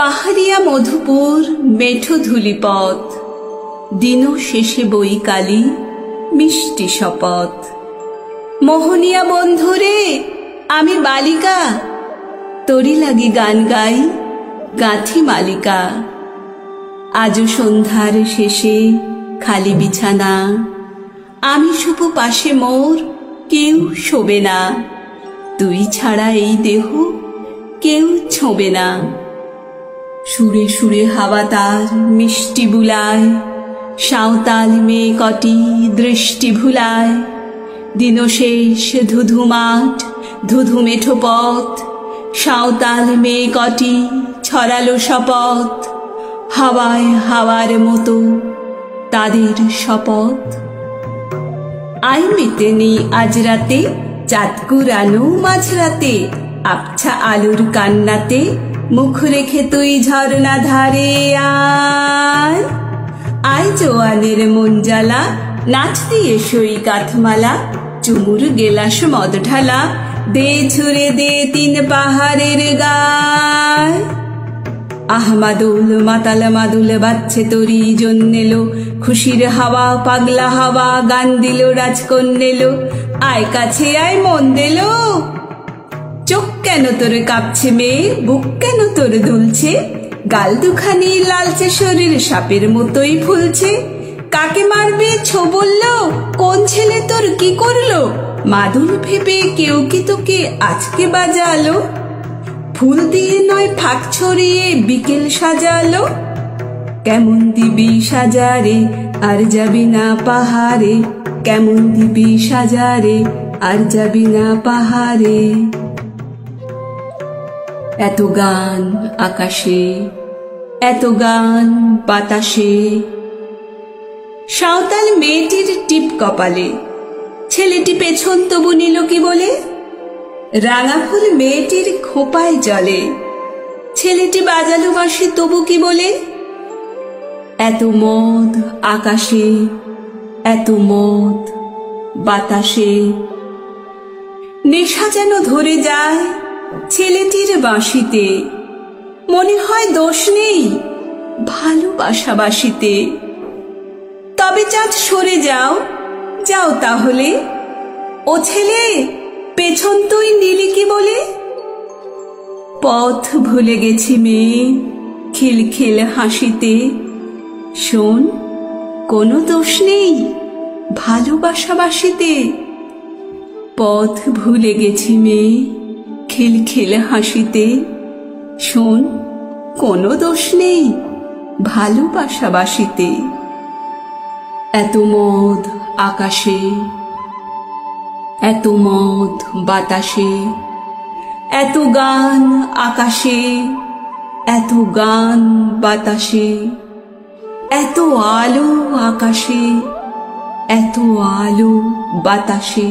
পাহাড়িয়া মধুপুর মেঠো ধূলিপথ, দিন শেষে বৈকালী মিষ্টি শপথ। মোহনিয়া বন্ধুরে আমি বালিকা, তোরি লাগি গান গাই গাঁথি মালিকা। আজও সন্ধ্যার শেষে খালি বিছানা, আমি শুভ পাশে মোর কেউ শোবে না। তুই ছাড়া এই দেহ কেউ ছোঁবে না। সুরে সুরে হাওয়া তার মিষ্টি বুলায়, সাঁওতাল মেয়ে কটি দৃষ্টি ভুলায়। দিন শেষ ধুধু মাঠ ধুধু মেঠো পথ, সাঁওতাল মেয়ে কটি ছড়ালো শপথ। হাওয়ায় হাওয়ার মতো তাদের শপথ। আই মেটেনি আজ রাতে, চাঁদ কুরানো মাঝরাতে। আবছা আলুর কান্নাতে মুখ রেখে তুই ঝর্ণা ধারে আয়। আয় জোয়ানের মন জ্বালা, নাচ দিয়ে সই কাঠমালা। চুমুর গেলাস মদ ঢালা, দে ছুড়ে দে তিন পাহাড়ের গায়। আহমাদুল মাতাল মাদুল বাচ্ছে তরি জন্মেলো, খুশির হাওয়া পাগলা হাওয়া গান দিল রাজকন্যেলো। আয় কাছে আয় মন দিলো, চোখ কেন তোর কাঁপছে মেয়ে, বুক কেন তোর দুলছে। গাল দুখানি লালচে, শরীর সাপের মতোই ফুলছে। কাকে মারবে ছো বললো, কোন ছেলে তোর কি করলো। মাদুল ভেবে কেউ কি তোকে আজকে বাজালো। ফুল দিয়ে নয় ফাঁক ছড়িয়ে বিকেল সাজালো। কেমন দিবি সাজারে আর যাবি না পাহাড়ে। কেমন দিবি সাজারে আর যাবি না পাহাড়ে। এত গান আকাশে, এত গান বাতাসে। সাঁওতাল মেয়েটির টিপ কপালে, ছেলেটি পেছন তবু নিল কি বলে। রাঙা ফুল মেয়েটির খোঁপায় জলে, ছেলেটি বাজালো বাঁশি তবু কি বলে। এত মদ আকাশে, এত মদ বাতাসে। নেশা যেন ধরে যায় ছেলেটির বাঁশিতে। মনে হয় দোষ নেই ভালোবাসাবাসিতে। তবে চাঁদ সরে যাও, যাও তাহলে। ও ছেলে পেছন তুই নিলি কি বলে। পথ ভুলে গেছি মেয়ে খিলখিল হাসিতে। শোন, কোনো দোষ নেই ভালোবাসাবাসিতে। পথ ভুলে গেছি মেয়ে খিলখিল হাসিতে। শোন, কোনো দোষ নেই ভালোবাসাবাসিতে। এত মদ আকাশে, এত মদ বাতাসে। এত গান আকাশে, এত গান বাতাসে। এত আলো আকাশে, এত আলো বাতাসে।